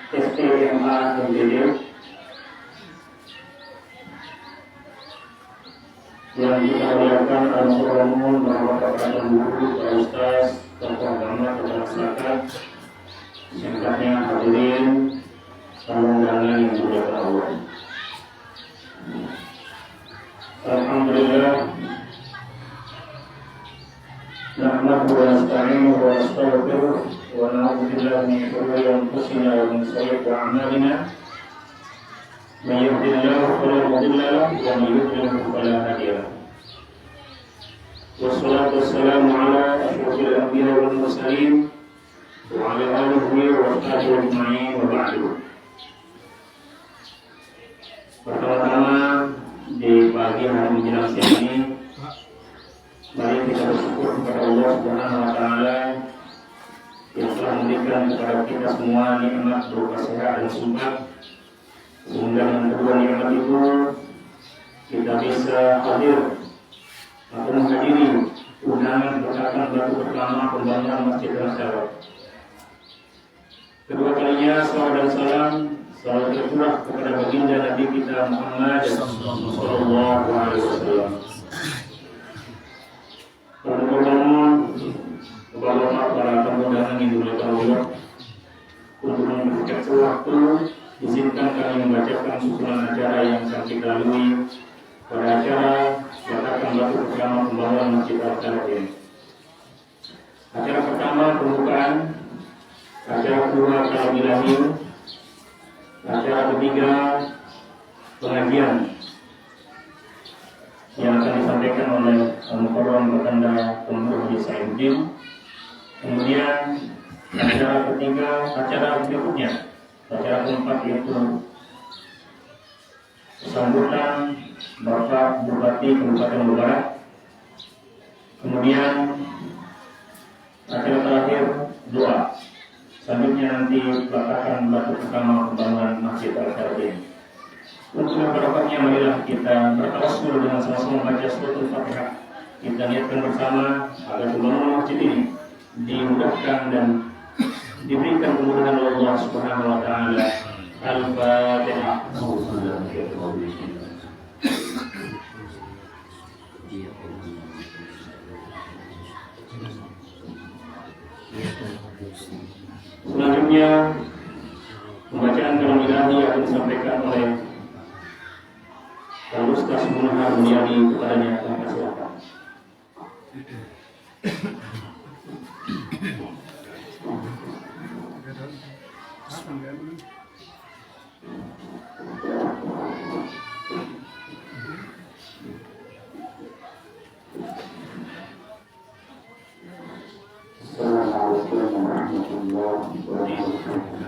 STMA MDD yang kita muliakan al-Qur'anul Bapak Guru, Pak Ustaz, tokoh agama, tokoh masyarakat, singkatnya hadirin, tamu undangan yang dimuliakan Allah. Alhamdulillah, nahmaduhu wa nasta'inuhu wa nastaghfiruh wa na'udzu billahi min shururi anfusina wa min sayyi'ati a'malina. Man yahdihillahu fala mudilla lahu wa man yudlil fala hadiya lahu. Wassalatu wassalamu ala asyrofil anbiya'i wal mursalin wa ala alihi wa sahbihi ajma'in wa ba'du. Pertama-tama di pagi hari menjelang siang ini, mari kita bersyukur kepada Allah Subhanahu wa taala yang telah memberikan kepada kita semua nikmat berupa sehat dan sempat, sehingga dengan kedua nikmat itu kita bisa hadir atau menghadiri undangan berkatan batu pertama pembangunan Masjid Al-Syaraf. Kedua kalinya salawat dan salam selalu tercurah kepada baginda Nabi kita Muhammad sallallahu alaihi wasallam. Pertama, kepada para tamu undangan yang dimuliakan Allah, untuk mempercepat waktu, izinkan kami membacakan susunan acara yang akan kita lalui pada acara peletakan batu pertama pembangunan Masjid Al-Syaraf ini. Acara pertama pembukaan, acara kedua kalam ilahi, acara ketiga pengajian yang akan disampaikan oleh Al-Mukarram Bertanda Pembunuh Haji Sa'iduddin. Kemudian acara ketiga, acara berikutnya, acara keempat yaitu sambutan Bapak Bupati Kabupaten Barat. Kemudian acara terakhir doa. Selanjutnya nanti peletakan batu pertama pembangunan Masjid Al-Syaraf ini. Untuk berbarakahnya marilah kita bertawassul dengan sama-sama membaca suratul Fatihah. Kita niatkan bersama agar pembangunan masjid ini dimudahkan dan diberikan kemudahan oleh Allah Subhanahu wa taala. Al-Fatihah. Selanjutnya pembacaan kalam ilahi akan disampaikan oleh Pak Ustaz Munahar Bunyadi, kepadanya kami silakan. Assalamualaikum warahmatullahi wabarakatuh.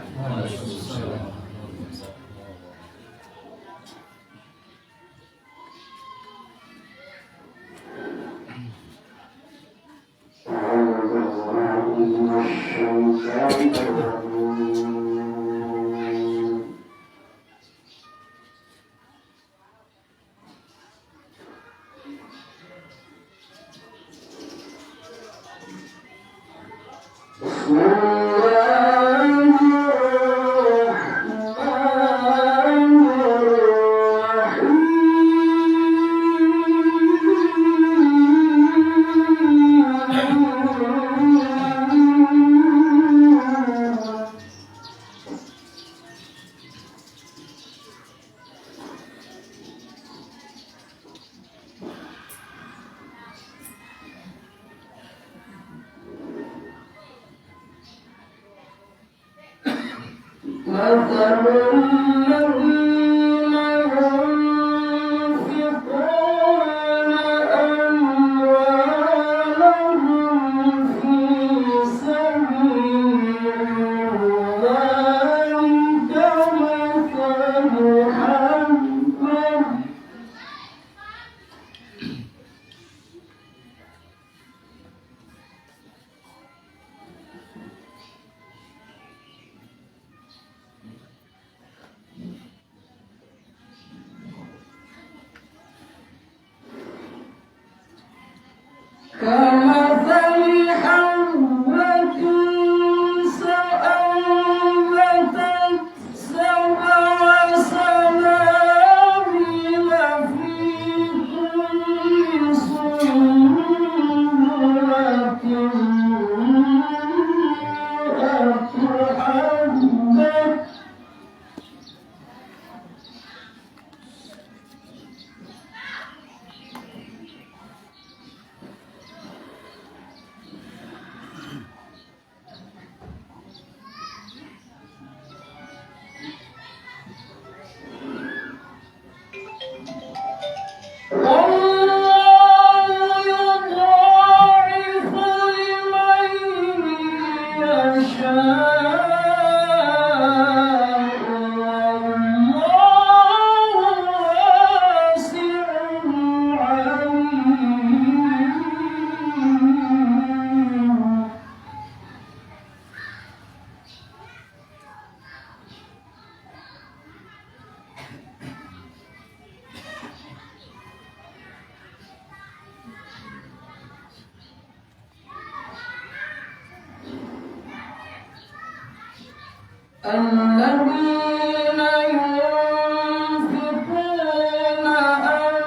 الذين ينفقون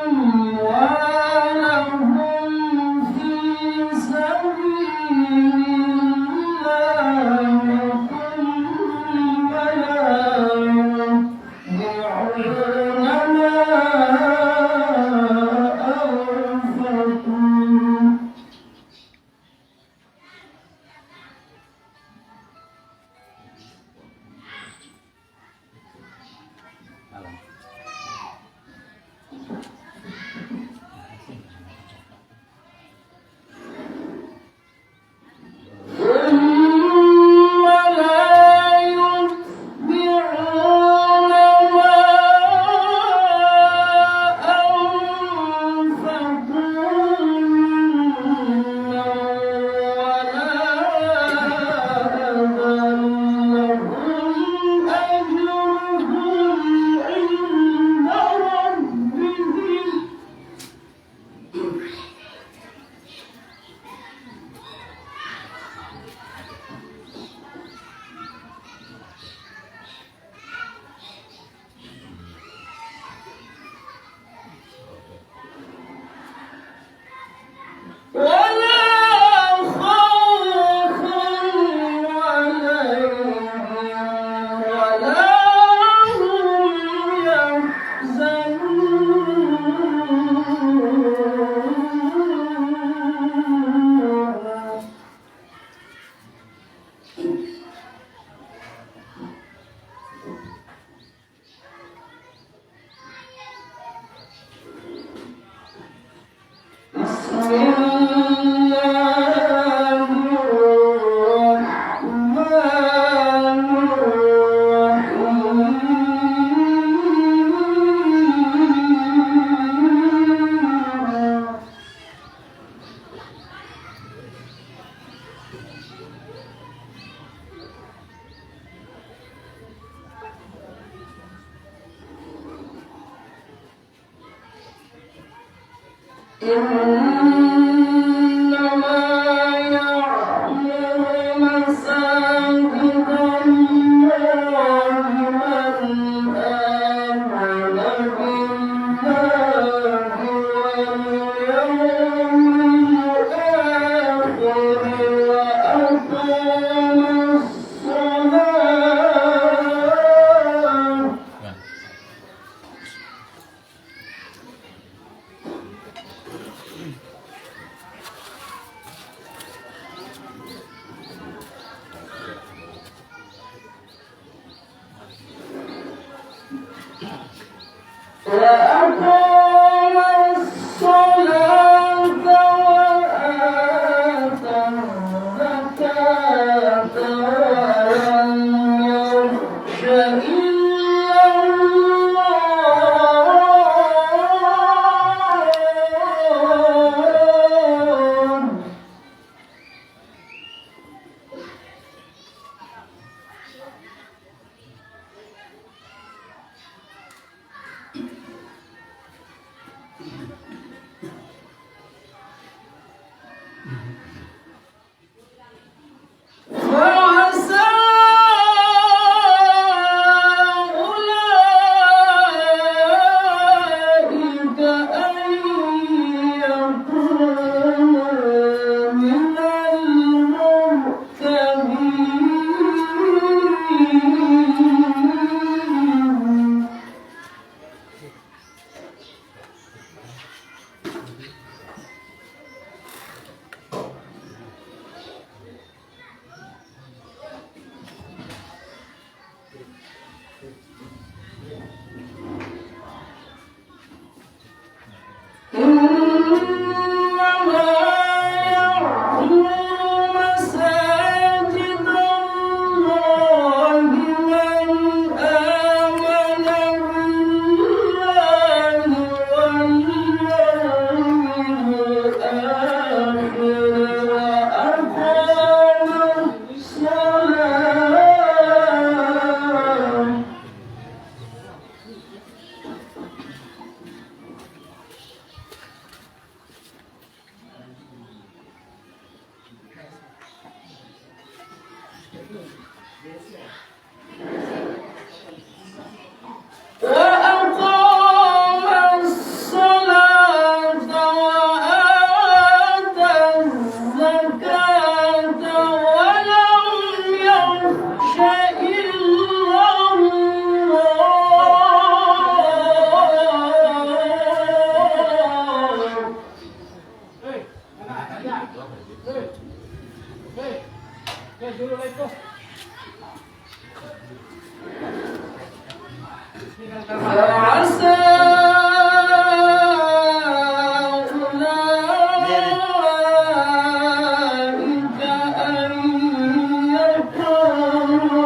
أموالهم في سبيل الله ثم لا يتبعون ما أنفقوا ثم لا يتبعون ما أنفقوا منا ولا أذى لهم أجرهم عند ربهم ولا خوف عليهم ولا هم يحزنون بسم الله الرحمن الرحيم إنما يعمر مساجد الله من آمن بالله واليوم الآخر وأقام الصلاة وأقام الصلاة وآتى الزكاة ولم يخش إلا الله فعسى أولئك أن يكونوا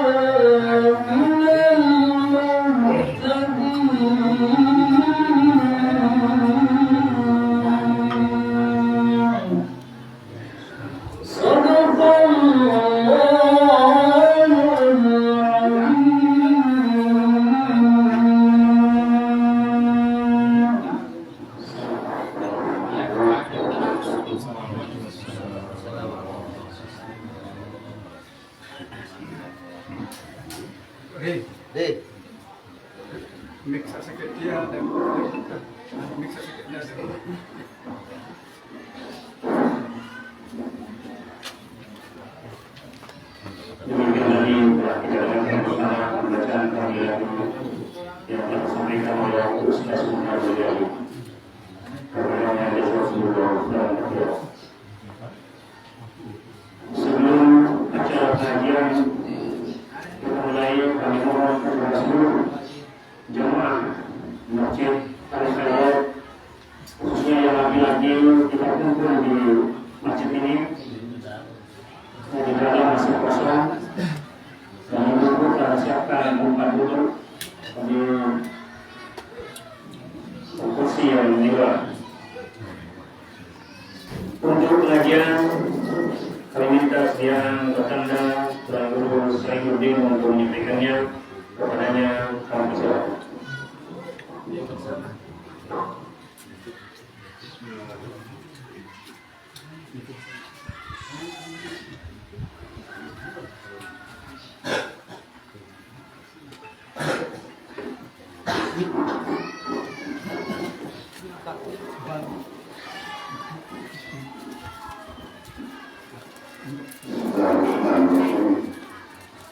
من المهتدين. صدق Mix sedikit dia dan mix sedikitnya. Demikian tadi telah kita dengarkan bersama pembacaan panggilan yang telah disampaikan oleh Ustaz Muhammad Jalil. Kepada yang Rasulullah SAW. Sebelum acara kajian kita mulai, kami mohon kepada seluruh jemaah masjid Al-Khayat, khususnya yang laki-laki, kita kumpul di masjid ini. Tidak ada masih kosong dan menunggu kita siapkan tempat duduk di kursi yang juga. Untuk pengajian kami minta sediaan bertanda Tuan Guru Saifuddin untuk menyampaikannya. Kepadanya kami persilakan.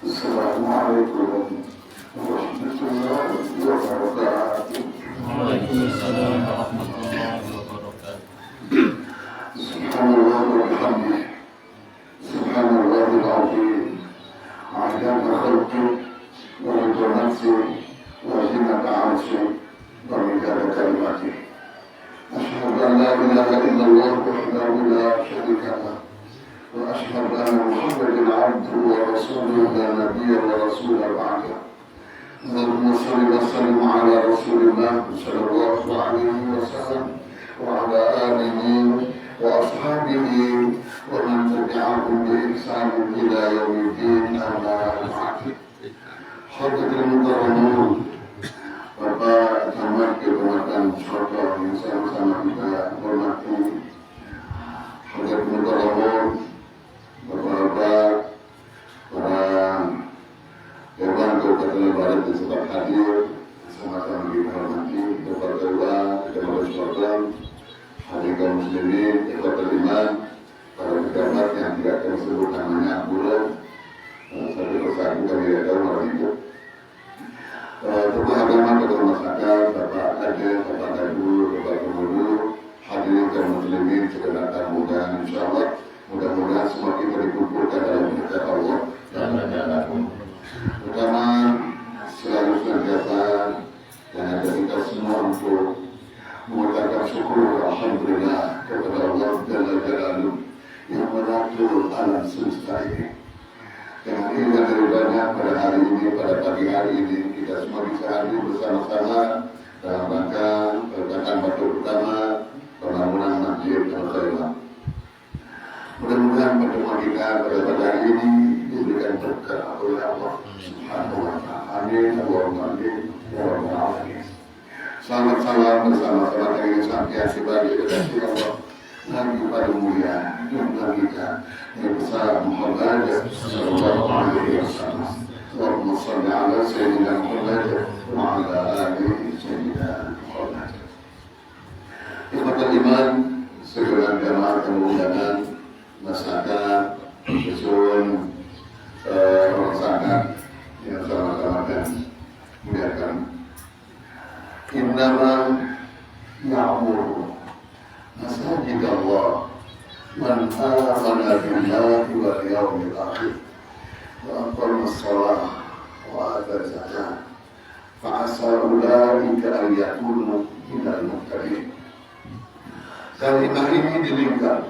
Assalamualaikum warahmatullahi wabarakatuh. Waalaikumsalam warahmatullahi wabarakatuh. Subhanallah walhamdulillah. Subhanallahil azim. Adada khalqih wa ridha nafsih wa zinata 'arshih wa midada kalimatih. Asyhadu an la ilaha illallah wahdahu la syarika lah. وأشهد أن محمدا عبده ورسوله لا نبي ورسول بعده. اللهم صل وسلم على رسول الله صلى الله عليه وسلم وعلى آله وأصحابه ومن تبعهم بإحسان إلى يوم الدين. أما بعد. حضرة المكرمون, Bapak Camat Kecamatan Soto yang sama-sama kita hormati, Hadrat Mukarramun, Bapak-bapak, para Dewan Kabupaten Barat yang sempat hadir, sama-sama kita hormati, Bapak Dewa, Kecamatan Soto, hadir kaum muslimin, ikhwatul iman, para pejabat yang tidak kami sebut namanya bulan, satu persatu kami tidak tahu nama itu. Tokoh agama, tokoh masyarakat, Bapak Kadir, Bapak Gadur, Bapak Pemulu, hadirin kaum muslimin segenap tamu, dan insyaallah mudah-mudahan semua kita dikumpulkan dalam hadirat Allah dan radhiyallahu. Pertama, selalu senantiasa dan ada kita semua untuk mengucapkan syukur alhamdulillah kepada Allah Jalla Jalaluhu yang mengatur alam semesta ini. Dengan izinnya daripada pada hari ini, pada pagi hari ini, kita semua bisa hadir bersama-sama dalam rangka peletakan batu utama pembangunan Masjid Al-Khayat. Mudah-mudahan pertemuan kita pada hari ini diberikan berkah oleh Allah Subhanahu wa Ta'ala. Amin. Allahumma amin. Ya Rabbal alamin. Selamat salam bersama-sama dengan sampai sebagai kekasih Allah Nabi pada mulia junjungan kita yang besar Muhammad sallallahu alaihi wasallam. Allahumma shalli ala sayyidina Muhammad wa ala alihi sayyidina Muhammad. Ikhwatul iman, sekalian jamaah kemuliaan, masyarakat, khususnya orang sangat yang sama-sama dan muliakan. Innama ya'muru masajid Allah man amana billahi wal yawmil akhir wa aqama as-salah wa ata az-zakah fa'asa ulaika an yakunu minal muhtadin. Kalimah ini dilingkar,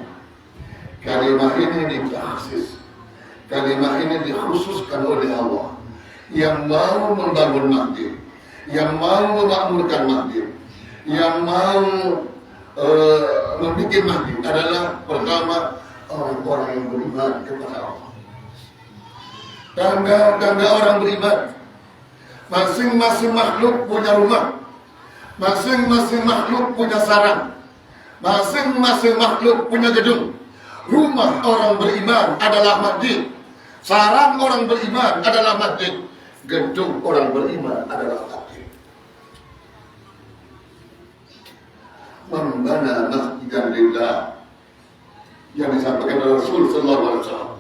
kalimah ini ditaksis, kalimah ini dikhususkan oleh Allah yang mau membangun masjid, yang mau memakmurkan masjid, yang mau membuat masjid adalah pertama orang-orang yang beriman kepada Allah. Tanda-tanda orang beriman, masing-masing makhluk punya rumah, masing-masing makhluk punya sarang, masing-masing makhluk punya gedung. Rumah orang beriman adalah masjid, sarang orang beriman adalah masjid, gedung orang beriman adalah masjid. Membana masjidan lillah yang disampaikan oleh Rasul sallallahu alaihi wasallam.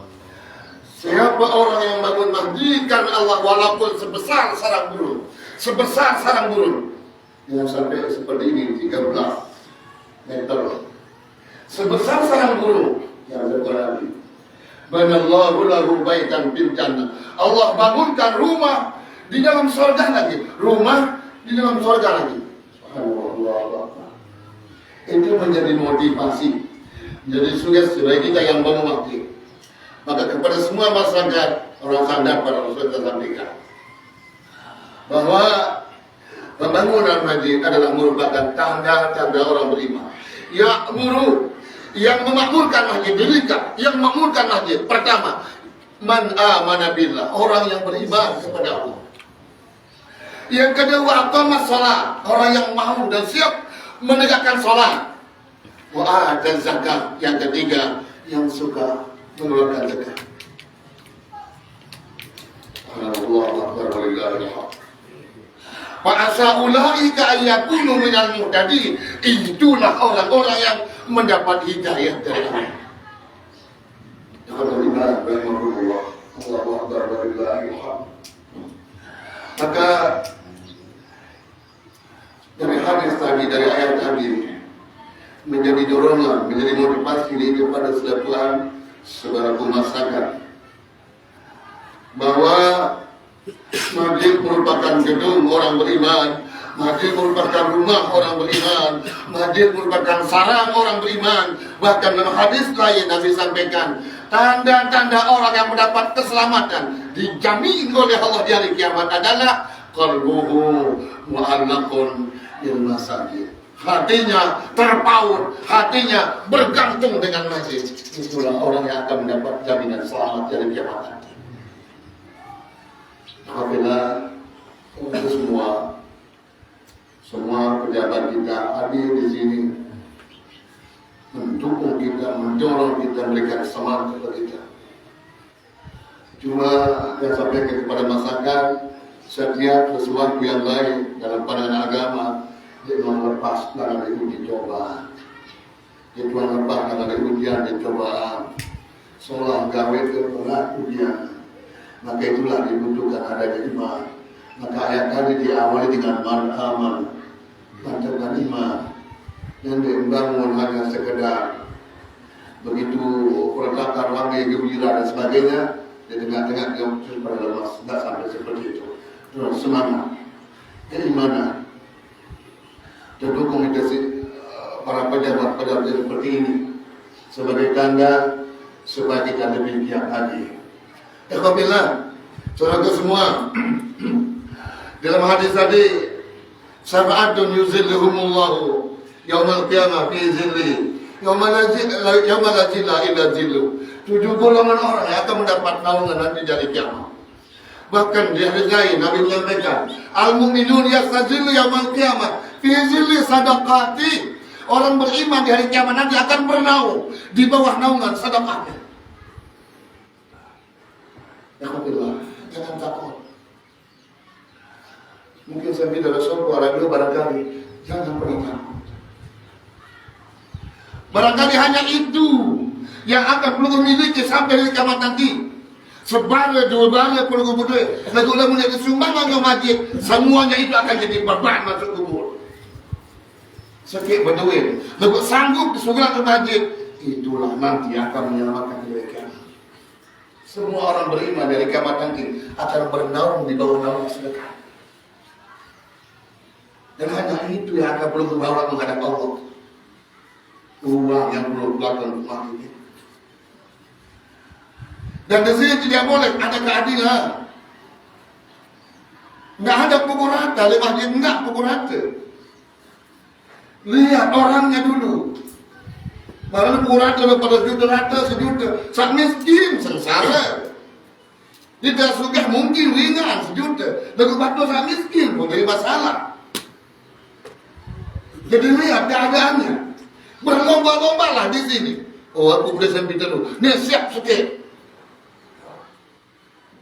Siapa orang yang bangun masjid karena Allah walaupun sebesar sarang burung, sebesar sarang burung yang sampai seperti ini 13 meter, sebesar sarang burung yang sekolah lagi. Banallahu lahu baitan fil jannah. Allah bangunkan rumah di dalam surga lagi, rumah di dalam surga lagi. Subhanallah. Itu menjadi motivasi, menjadi sugesti bagi kita yang bangun masjid. Maka kepada semua masyarakat, orang sadar pada Rasul kita sampaikan bahwa pembangunan masjid adalah merupakan tanda-tanda orang beriman. Ya guru yang memakmurkan masjid, dirikan yang memakmurkan masjid. Pertama, man amana billah, orang yang beriman kepada Allah. Yang kedua, aqamas shalah, orang yang mau dan siap menegakkan salat. Wa ata zakat, yang ketiga, yang suka mengeluarkan zakat. Allahu akbar walillahil hamd. Wa asa ulaika ayyakunu minal muhtadin. Itulah orang-orang yang mendapat hidayah dari Allah. Alhamdulillah. Allahu akbar walillahil hamd. Maka dari hadis tadi, dari ayat tadi menjadi dorongan, menjadi motivasi kepada setiap saudaraku masyarakat bahwa masjid merupakan gedung orang beriman, masjid merupakan rumah orang beriman, masjid merupakan sarang orang beriman. Bahkan dalam hadis lain Nabi sampaikan tanda-tanda orang yang mendapat keselamatan dijamin oleh Allah di hari kiamat adalah qalbuhu mu'allaqun bil masajid. Hatinya terpaut, hatinya bergantung dengan masjid. Itulah orang yang akan mendapat jaminan selamat dari kiamat nanti. Apabila untuk semua pejabat kita hadir di sini, mendukung kita, mendorong kita, memberikan semangat kepada kita. Cuma yang sampaikan kepada masyarakat, setiap sesuatu yang baik dalam pandangan agama dia lepas dalam uji coba, dia lepas dalam ujian dan cobaan. Seolah gawe berat ujian, maka itulah dibutuhkan adanya iman. Maka ayat tadi diawali dengan man aman, mantapkan iman, dan dibangun hanya sekedar begitu peletakan wangi gembira dan sebagainya. Di tengah-tengah dia pada lemas, tidak sampai seperti itu. Terus semangat, keimanan, terdukung itu para pejabat-pejabat seperti ini sebagai tanda supaya kita lebih giat lagi. Alhamdulillah, saudara semua, dalam hadis tadi, sab'atun yuzilluhumullahu yaumal qiyamah fi zilli yauma la zilla illa zillu. 7 golongan orang yang akan mendapat naungan nanti dari kiamat. Bahkan di hadis lain Nabi menyampaikan, al-mu'minun yastazillu yaumal qiyamah fi zilli sadaqati. Orang beriman di hari kiamat nanti akan bernaung di bawah naungan sedekahnya. Alhamdulillah, jangan takut. Mungkin saya tidak ada suara dulu barangkali, jangan pernah takut. Barangkali hanya itu yang akan perlu memiliki sampai hari kiamat nanti. Sebagai dua bangga perlu kubur, lalu mulai kesumbangan ke masjid, semuanya itu akan jadi beban masuk kubur. Sekik berduit, lalu sanggup disuruh ke masjid, itulah nanti akan menyelamatkan mereka. Semua orang beriman dari kiamat nanti akan bernaung di bawah naungan sedekah. Dan hanya itu yang akan perlu dibawa menghadap Allah. Uang yang perlu keluarkan untuk masjid. Dan di sini tidak boleh ada keadilan. Nggak ada pukul rata, di masjid nggak pukul rata. Lihat orangnya dulu. Malah pukul rata pada sejuta rata, sejuta. Sak miskin, sengsara. Tidak suka mungkin ringan, sejuta. Lalu batu sak miskin pun jadi masalah. Jadi lihat keadaannya. Berlomba-lomba lah di sini. Oh, aku boleh sampai dulu. Nih siap sikit.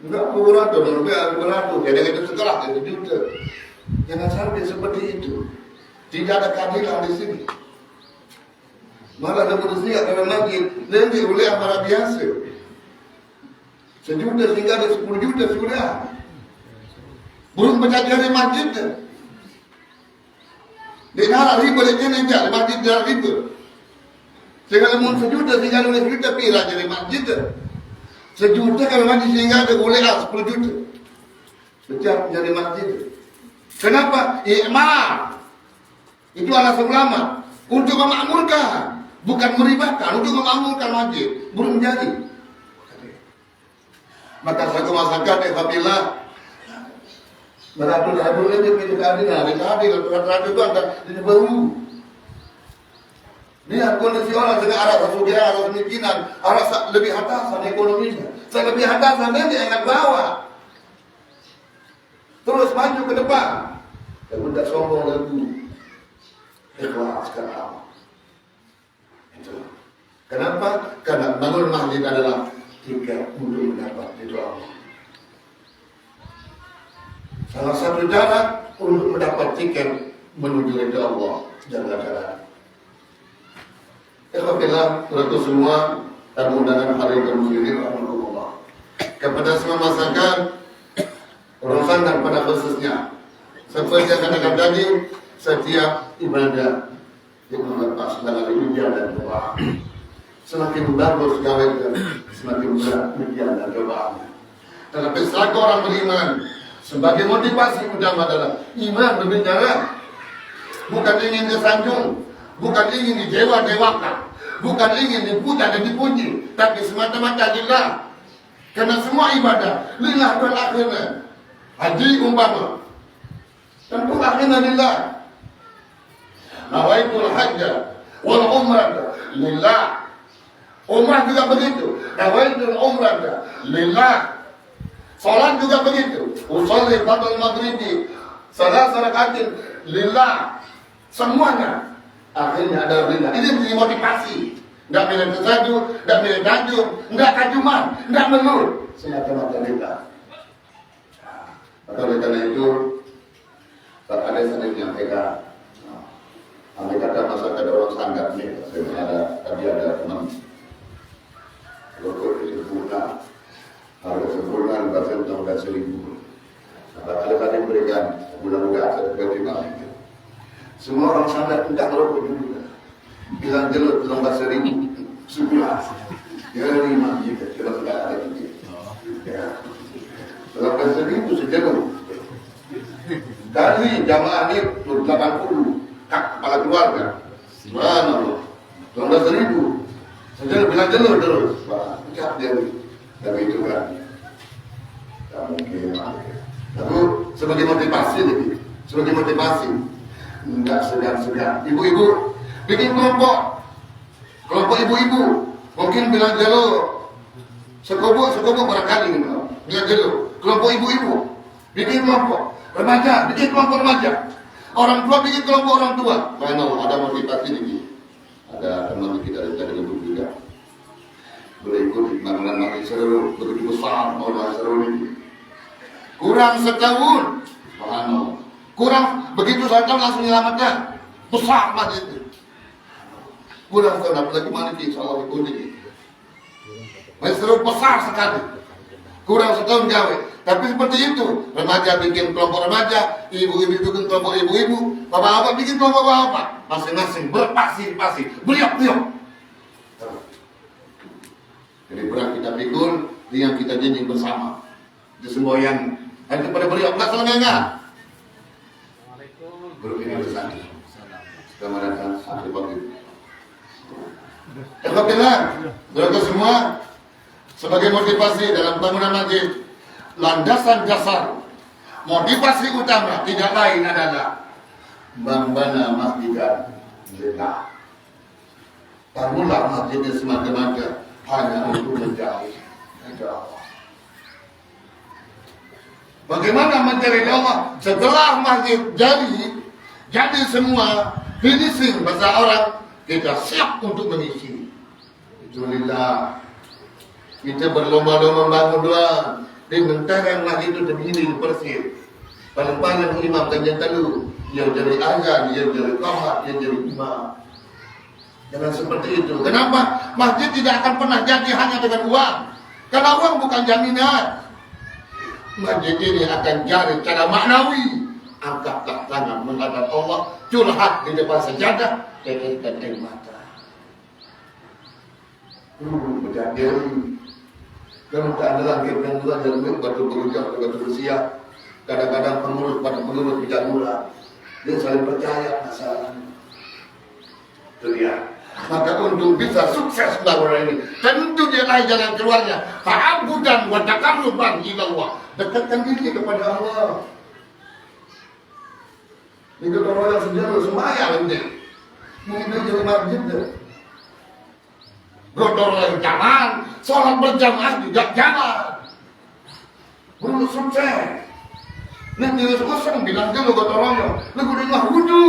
Enggak beratur, enggak beratur. Kadang-kadang sekolah itu juga. Jangan sampai seperti itu. Tidak ada keadilan di sini. Malah ada manusia karena masjid nanti oleh amarah biasa. 1 juta sehingga ada 10 juta sudah. Belum penjajahan masjid. Di nara riba di sini di masjid dia riba. Sehingga lemon 1 juta sehingga ada 1 juta pira jadi masjid. 1 juta kalau masjid sehingga ada boleh 10 juta. Setiap jadi masjid. Kenapa? I'mar. Itu alasan ulama untuk memakmurkan, bukan meribahkan, untuk memakmurkan masjid. Belum jadi. Maka saya masakan apabila beratur ini pilih keadilan, beratur itu ada ini baru. Lihat kondisi orang dengan arah kesugihan, arah kemiskinan, arah lebih atasan ekonominya. Saya lebih atasan nanti ingat bawa. Terus maju ke depan. Dan tidak sombong lagi. Ikhlaskan amal. Itu. Kenapa? Karena bangun masjid adalah tiga untuk mendapat ridho Allah. Salah satu cara untuk mendapat tiket menuju ridho Allah. Jalan-jalan. Alhamdulillah, untuk semua dan undangan hari muslimin rahmatullah. Kepada semua masyarakat, urusan dan pada khususnya, seperti yang katakan tadi, setiap ibadah yang melepas dengan ujian dan doa. Semakin bagus gawe semakin berat ujian dan doa. Tetapi selaku orang beriman, sebagai motivasi utama adalah iman berbicara, bukan ingin disanjung, bukan ingin didewa-dewakan, bukan ingin dipuja dan dipuji, tapi semata-mata lillah. Karena semua ibadah lillah dan akhirnya. Haji umpama, tentu akhirnya lillah. Nawaitul hajjah wal umrah lillah. Umrah juga begitu. Nawaitul umrah lillah. Salat juga begitu. Usolli fardhu maghribi salat rakaatin lillah. Semuanya akhirnya adalah lillah. Ini motivasi. Enggak milih tersadur, enggak milih tajur, enggak kajuman, enggak melur. Semata-mata lillah. Maka oleh karena itu, ada saya menyampaikan, andai kata masyarakat orang sangat nih, tadi ada teman, rokok itu sempurna, harga sempurna, bahkan udah 1.000. Nah, kali berikan, mudah-mudahan saya terima. Semua orang sangat tidak rokok juga. Bilang jelut, bilang 1.000, sebulan. Ya, 5 juta, kira-kira ada gitu. Ya. Dalam 1.000 sejalan. Dari jamaah ini 80 kepala keluarga. Subhanallah. 12.000. Sejalan bilang jelur terus. Wah, ucap dia. Tapi itu kan tak mungkin. Lalu sebagai motivasi lagi. Sebagai motivasi. Enggak segan-segan. Ibu-ibu bikin kelompok. Kelompok ibu-ibu. Mungkin bilang jelur. Sekobok barangkali. Bilang jelur. Kelompok ibu-ibu, bikin kelompok remaja, bikin kelompok remaja. Orang tua bikin kelompok orang tua. Mana ada motivasi ini? Ada teman kita dari Lubuk juga. Boleh ikut makna seru begitu besar orang seru ini. Kurang setahun, kurang begitu saja langsung menyelamatkan. Besar masjid itu. Kurang setahun apalagi mana sih salah ikut ini. Seru besar sekali. Kurang setahun gawe. Tapi seperti itu, remaja bikin kelompok remaja, ibu-ibu bikin kelompok ibu-ibu, bapak-bapak bikin kelompok bapak, masing-masing berpasi-pasi, beliok-beliok. Jadi berat kita pikul, yang kita janji bersama. Itu semboyan. Itu pada beliok, enggak selengah enggak? Grup ini Alhamdulillah, mereka semua sebagai motivasi dalam bangunan masjid, landasan dasar, motivasi utama tidak lain adalah membina masjidan lillah. Bangunlah masjidnya semata-mata hanya untuk mencari Allah. Bagaimana mencari Allah setelah masjid jadi semua finishing bahasa orang, kita siap untuk mengisi. Alhamdulillah, kita berlomba-lomba membangun doa di mentaran masjid itu begini persis. Paling-paling imam ganjang telu, dia jadi azan, dia jadi qamat, dia jadi imam. Jangan seperti itu. Kenapa? Masjid tidak akan pernah jadi hanya dengan uang. Karena uang bukan jaminan. Masjid ini akan jadi cara maknawi. Angkatlah tangan menghadap Allah, curhat di depan sajadah, teteskan air mata. Berjadi. Kalau tak ada langit yang luar dan batu berujak, batu bersiap. Kadang-kadang pengurus pada pengurus tidak murah. Dia saling percaya masalahnya. Itu dia. Maka untuk bisa sukses bangunan ini, tentu dia lain jalan keluarnya. Ta'abudan wa taqarruban ila Allah. Dekatkan diri kepada Allah. Ini orang yang sejarah semayang ini. Mungkin dia jadi masjid deh. Gotong yang jalan, sholat berjamaah juga jalan. Belum sukses. Nanti kosong bilang dulu gotong royong, lu kudu ngah wudu.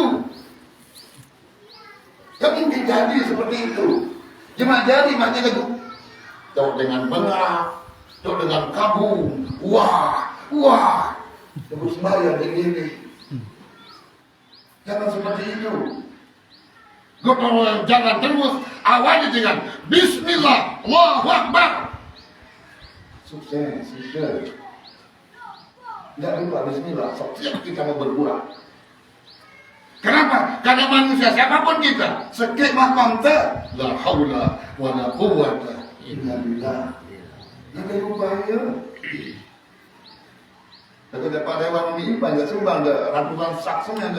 Tak mungkin jadi seperti itu. Cuma jadi masjid itu. Tahu dengan bengak, tahu dengan kabung, wah. Sebut sembahyang begini. Jangan seperti itu. Gotong royong jangan terus. Awalnya dengan Bismillah, Allahu Akbar. Sukses. Tidak lupa Bismillah setiap kita mau berbuat. Kenapa? Karena manusia siapapun kita, sekemah mangta, la haula wa la quwwata illa billah. Jangan lupa ya. Tapi dapat lewat ini banyak sumbang ratusan saksi yang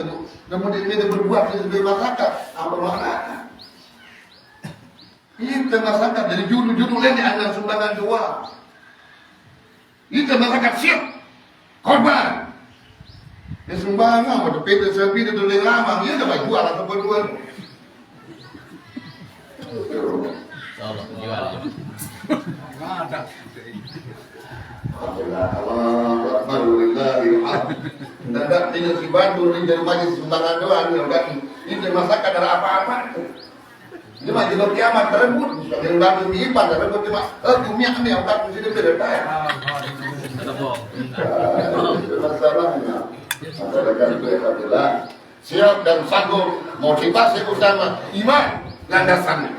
kemudian dia berbuat di masyarakat apa maknanya? Itu masyarakat dari judul-judul ini ada sumbangan doa. Itu masyarakat siap korban. Dia sumbangan, ada peta sepi itu lebih lama, dia dah jual atau berjual. Salah jual. Ada. Alhamdulillah, Alhamdulillah. Tidak tinggal si Bandung ini dari majlis sumbangan doa ini masyarakat ada apa-apa. Ini mah jelok kiamat terebut, dari Bandung diipan terebut cuma dunia ini yang tak mesti beda. Masalahnya. Masyarakat itu adalah siap dan sanggup, motivasi utama iman landasannya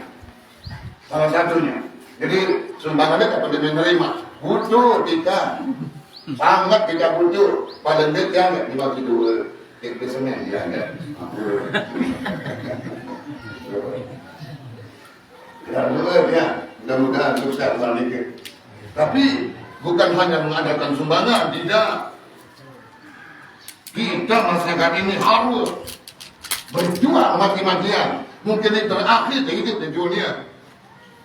salah satunya. Jadi sumbangannya dapat diterima, butuh kita sangat kita butuh paling dekat di waktu itu semen ya enggak. Ya, mudah-mudahan sukses balik. Tapi bukan hanya mengadakan sumbangan, tidak. Kita masyarakat ini harus berjuang mati-matian. Mungkin ini terakhir hidup di dunia.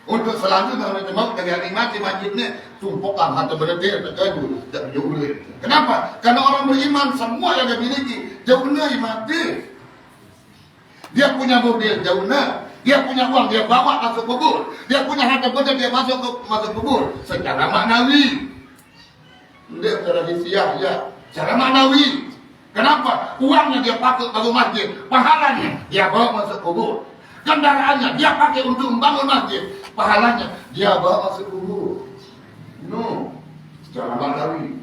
Untuk selanjutnya kita mau terjadi mati masjidnya tumpukan harta benda terkadu tak jauh. Kenapa? Karena orang beriman semua yang dia miliki jauhnya mati. Dia punya mobil jauhnya, dia punya uang dia bawa masuk kubur, dia punya harta benda dia masuk kubur secara maknawi. Dia secara hisiah ya, secara maknawi. Kenapa? Uangnya dia pakai bangun masjid, pahalanya dia bawa masuk kubur. Kendaraannya dia pakai untuk membangun masjid, pahalanya dia bawa masuk kubur. No, secara maknawi.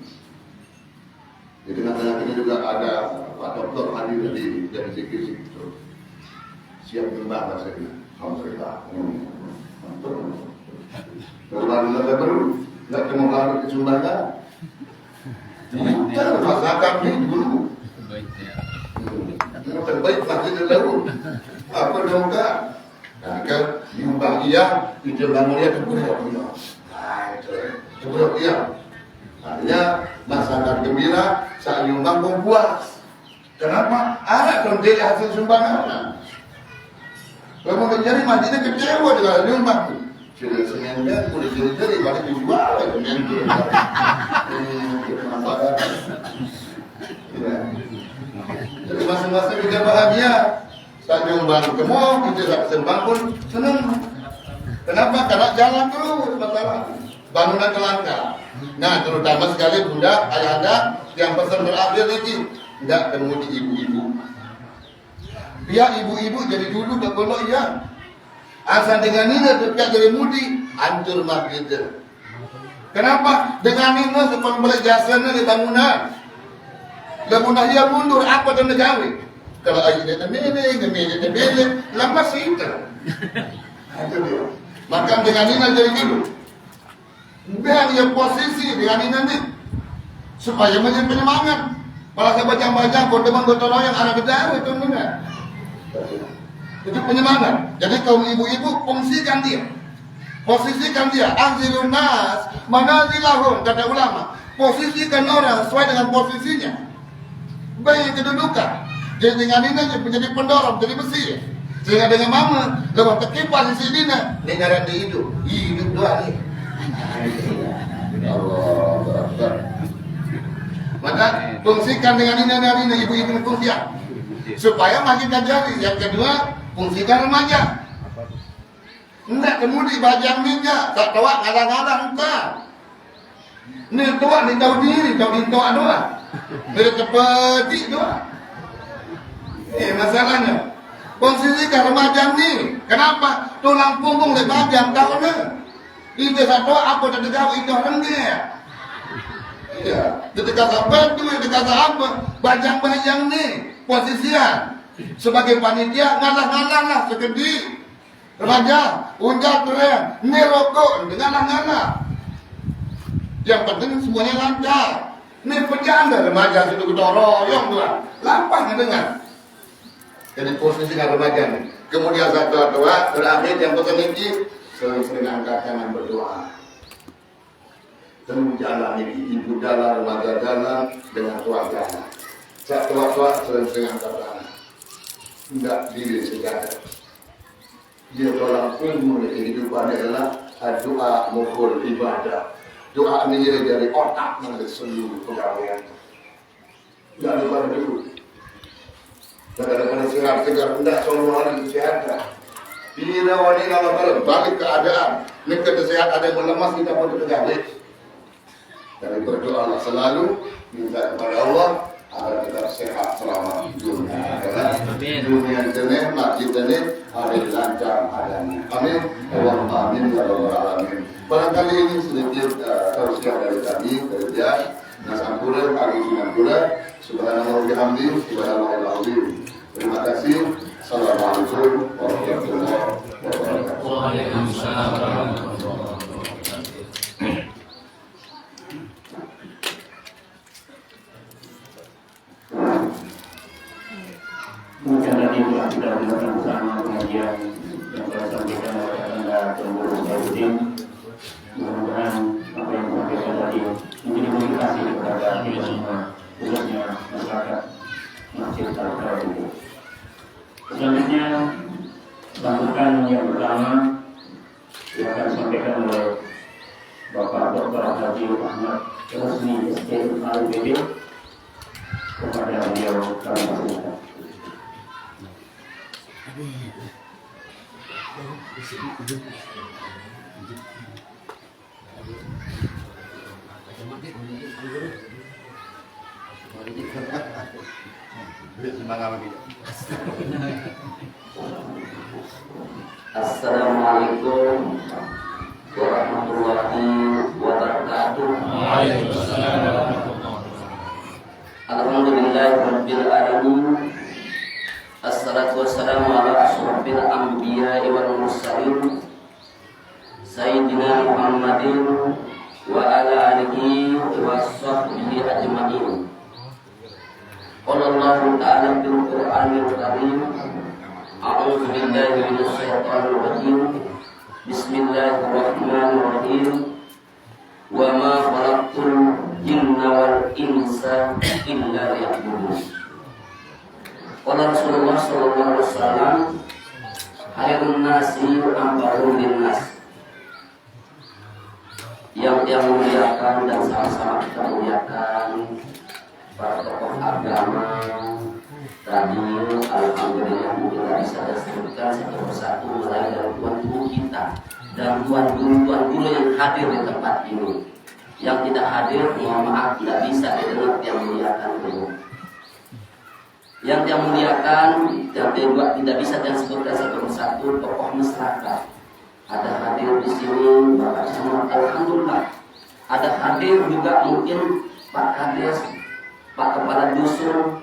Jadi katanya ini juga ada Pak Dokter hadir dari sisi siap nyumbang rasanya. Alhamdulillah. Baru nggak cuma harus kesumbangan. Kita masyarakat ini dulu. Terbaik masih dulu. Apa dong kak? Nah kan nyumbang iya, itu bangunnya terburuk iya. Nah itu terburuk iya. Artinya masyarakat gembira, saat nyumbang pun puas. Kenapa? Ada kontrol hasil sumbangan. Kalau mau mencari matinya kecewa dengan rumah tuh. Sudah sengaja, udah jadi balik dijual ya jadi masing-masing kita bahagia. Saat bangun ke mall, kita saat bangun senang. Kenapa? Karena jalan terus masalah bangunan kelangka. Nah, terutama sekali bunda, ayahanda yang pesan berakhir lagi, tidak ketemu di ibu-ibu. Biar ibu-ibu jadi dulu berkolok ya. Asal dengan ini dekat dari mudi, hancur mah kita. Kenapa? Dengan ini sepan balik jasanya di bangunan. Bangunan dia mundur, apa dan negawi? Kalau ayah ini, lama sih itu. Maka dengan ini jadi dulu. Biar dia posisi dengan ini nanti supaya menjadi penyemangat. Kalau saya baca-baca, kode-kode yang ada beda itu enggak. Itu penyemangat. Jadi kaum ibu-ibu fungsikan dia. Posisikan dia. Anzilun nas manazilahum, kata ulama. Posisikan orang sesuai dengan posisinya. Baik kedudukan. Jadi dengan ini menjadi pendorong, jadi besi. Sehingga dengan mama, lewat tekipas di sini, dengaran di hidup doa nih. Allah Akbar. Maka fungsikan dengan ini ibu-ibu fungsikan supaya makin kajari. Yang kedua, fungsikan remaja. Enggak kemudi bajang ninja, tak tahu ngalang-ngalang entah. Ni tua ni tahu diri, tahu tua doa. Dia seperti doa. Masalahnya fungsikan remaja ni. Kenapa? Tulang punggung remaja tahu ni. Itu satu apa terdekat itu orang dia. Ya, ketika sampai itu, ketika apa, bajang-bajang ni posisian sebagai panitia ngalah-ngalah lah sekedi remaja, unjak keren, ni rokok ngalah-ngalah. Yang penting semuanya lancar. Ni pejanda remaja sudah ketoroyong tu lah, lapang dengar. Jadi posisikan remaja ni. Kemudian satu terakhir yang pesan ini sering-sering angkat tangan berdoa. Jalan ini, ibu jalan, remaja jalan, dengan tua jalan. Saat tua-tua sering-sering angkat tangan. Tidak diri sejajar. Dia tolak ilmu di kehidupan adalah doa mukhul ibadah. Doa ini dari otak menjadi seluruh pegawaian. Tidak lupa dulu. Daripada segar-segar, tidak semua orang kesehatan. Bila wanita kalau balik keadaan, mereka kesehatan ada yang melemas, kita pun terjadi. Dan berdoa selalu minta kepada Allah agar kita sehat selama dunia. Karena dunia ini, masjid ini ada lancar adanya. Amin. Allahumma amin ya rabbal alamin. Barangkali ini sedikit tausiah dari kami kerja Nasampura pagi Singapura. Subhanallah wa bihamdihi, subhanallahil azim. Terima kasih. Assalamualaikum warahmatullahi wabarakatuh. Waalaikumsalam warahmatullahi wabarakatuh. Mungkin tadi telah kita lakukan bersama pengajian yang telah disampaikan oleh Anda pengurus Baudim. Mudah-mudahan apa yang disampaikan tadi menjadi motivasi kepada kita semua, khususnya masyarakat Masjid Al-Quran itu. Selanjutnya, lanjutan yang pertama yang akan disampaikan oleh Bapak Dr. Haji Ahmad Rusni SPMALBD kepada beliau kami persilakan. Assalamualaikum warahmatullahi wabarakatuh. Alhamdulillahirabbil alamin. Assalatu wassalamu ala asyrafil anbiya'i wal mursalin Sayyidina Muhammadin wa ala alihi wa sahbihi ajma'in. Qala Allahu ta'ala fil Qur'anil Karim, a'udzu billahi minasy syaithanir rajim. Bismillahirrahmanirrahim. Wa ma khalaqtul jinna wal insa illa liya'budun. Qala Rasulullah sallallahu alaihi wasallam, khairun nasi anfa'uhum linnas. Yang muliakan dan sama-sama kita muliakan para tokoh agama. Tadi alhamdulillah kita bisa disebutkan satu persatu mulai dari tuan guru kita dan tuan guru yang hadir di tempat ini. Yang tidak hadir, mohon maaf, tidak bisa didengar yang muliakan dulu. Yang muliakan, yang kedua tidak bisa disebutkan satu persatu tokoh masyarakat. Ada hadir di sini Bapak Camat, alhamdulillah. Ada hadir juga mungkin Pak Kades, Pak Kepala Dusun.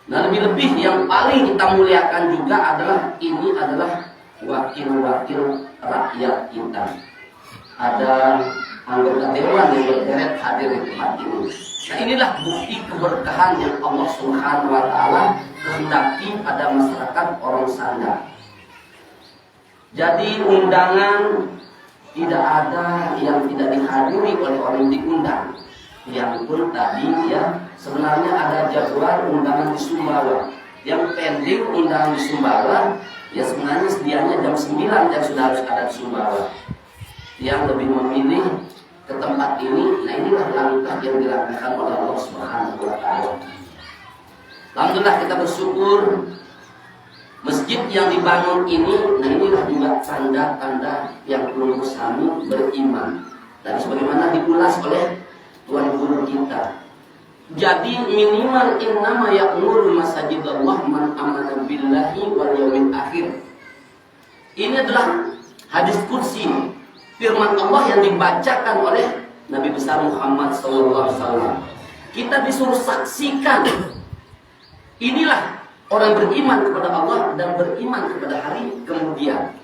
Nah, lebih-lebih yang paling kita muliakan juga adalah ini adalah wakil-wakil rakyat kita. Ada anggota dewan yang berderet hadir di tempat ini. Nah, inilah bukti keberkahan yang Allah Subhanahu wa taala kehendaki pada masyarakat orang Sanda. Jadi undangan tidak ada yang tidak dihadiri oleh orang yang diundang. Yang pun tadi ya sebenarnya ada jadwal undangan di Sumbawa. Yang pending undangan di Sumbawa ya sebenarnya sedianya jam 9 yang sudah harus ada di Sumbawa. Yang lebih memilih ke tempat ini, nah inilah langkah yang dilakukan oleh Allah Subhanahu wa taala. Alhamdulillah kita bersyukur masjid yang dibangun ini, nah inilah juga tanda-tanda yang perlu kami beriman. Dan sebagaimana diulas oleh tuan guru kita. Jadi minimal innama ya'muru masajidallah man amana billahi wal yaumil akhir. Ini adalah hadis qudsi, firman Allah yang dibacakan oleh Nabi besar Muhammad SAW. Kita disuruh saksikan. Inilah orang beriman kepada Allah dan beriman kepada hari kemudian.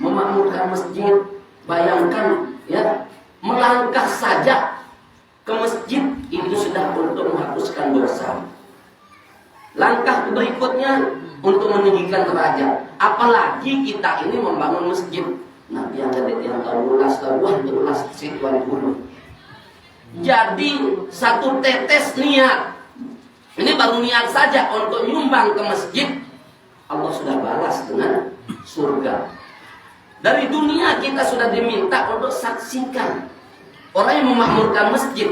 Memakmurkan masjid, bayangkan ya, melangkah saja ke masjid itu sudah untuk menghapuskan dosa. Langkah berikutnya untuk meninggikan derajat. Apalagi kita ini membangun masjid. Nah, yang tahu ulas situan dulu. Jadi satu tetes niat, ini baru niat saja untuk nyumbang ke masjid, Allah sudah balas dengan surga. Dari dunia kita sudah diminta untuk saksikan orang yang memakmurkan masjid.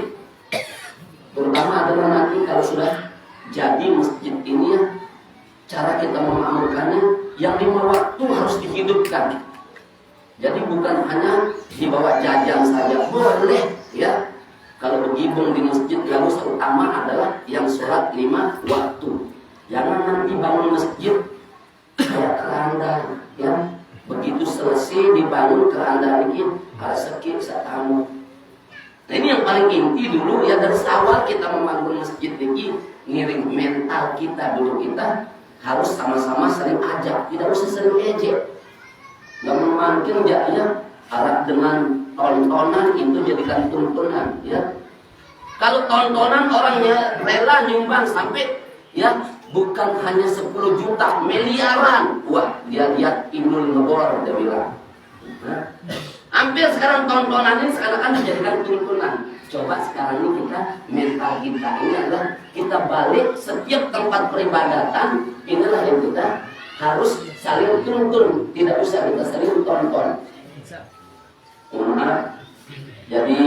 Terutama adalah nanti kalau sudah jadi masjid ini ya, cara kita memakmurkannya yang 5 waktu harus dihidupkan. Jadi bukan hanya dibawa jajan saja, boleh ya. Kalau bergibung di masjid yang utama adalah yang sholat 5 waktu. Jangan nanti bangun masjid kayak keranda ya. Begitu selesai dibangun keranda lagi harus sekip satamu. Nah, ini yang paling inti dulu ya, dari awal kita membangun masjid lagi, ngiring mental kita dulu, kita harus sama-sama sering ajak, tidak usah sering ejek. Gak mungkin ya harap dengan tontonan itu jadikan tuntunan ya. Kalau tontonan orangnya rela nyumbang sampai ya bukan hanya 10 juta, miliaran. Wah, dia lihat Ibnul Ngebor dia bilang. Nah, hampir sekarang tontonan ini sekarang kan dijadikan tuntunan. Coba sekarang ini kita, mental kita ini adalah kita balik setiap tempat peribadatan, inilah yang kita harus saling tuntun, tidak usah kita saling tonton. Nah, jadi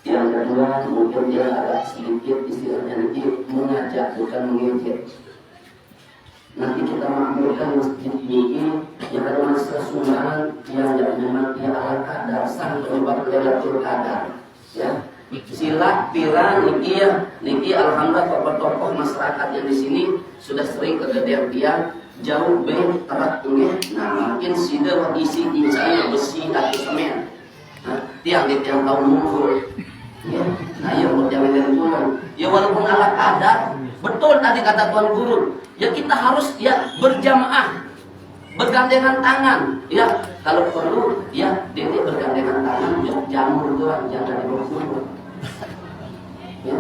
yang kedua mungkin dia agak sedikit istilahnya nanti mengajak bukan mengejek. Nanti kita makmurkan masjid ini yang ada masalah sumbangan yang memang dia ala kadar sang penyebab Lailatul Qadar ya. Silat pirang niki alhamdulillah tokoh-tokoh masyarakat yang di sini sudah sering kegedean dia jauh ben erat nggih. Nah, mungkin sida isi misalnya besi atau semen. Nah, tiang tahu mungkul. Ya, nah ya jangan turun. Ya walaupun ala kadar, betul tadi kata tuan guru. Ya kita harus ya berjamaah, bergandengan tangan. Ya kalau perlu ya Dede bergandengan tangan, jamur doang jangan dibawa. Ya,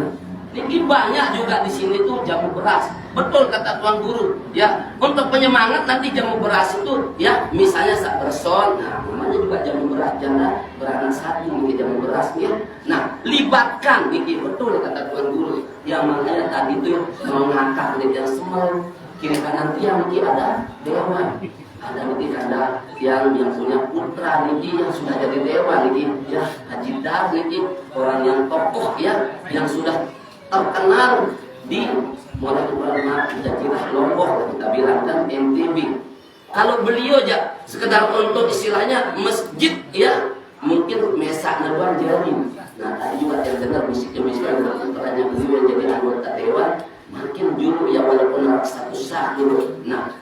ini banyak juga di sini tuh jamu beras. Betul kata tuan guru. Ya untuk penyemangat nanti jamu beras itu ya misalnya saat berson, nah namanya juga jamu beras janda beranak satu ini jamu beras ya. Nah libatkan ini betul kata tuan guru. Yang makanya tadi tuh mau ngangkat yang semua kiri kanan tiang mungkin ada dewan. ada niki kada yang punya putra niki yang sudah jadi dewa niki ya, Haji Dar niki orang yang tokoh ya, yang sudah terkenal di mulai ulama Jazirah Lombok kita bilang dan NTB. Kalau beliau aja sekedar untuk istilahnya masjid ya, mungkin mesak naluan jadi. Nah tadi juga yang dengar musik-musik dengan putranya beliau jadi anggota dewan, makin dulu ya walaupun satu sah dulu. Nah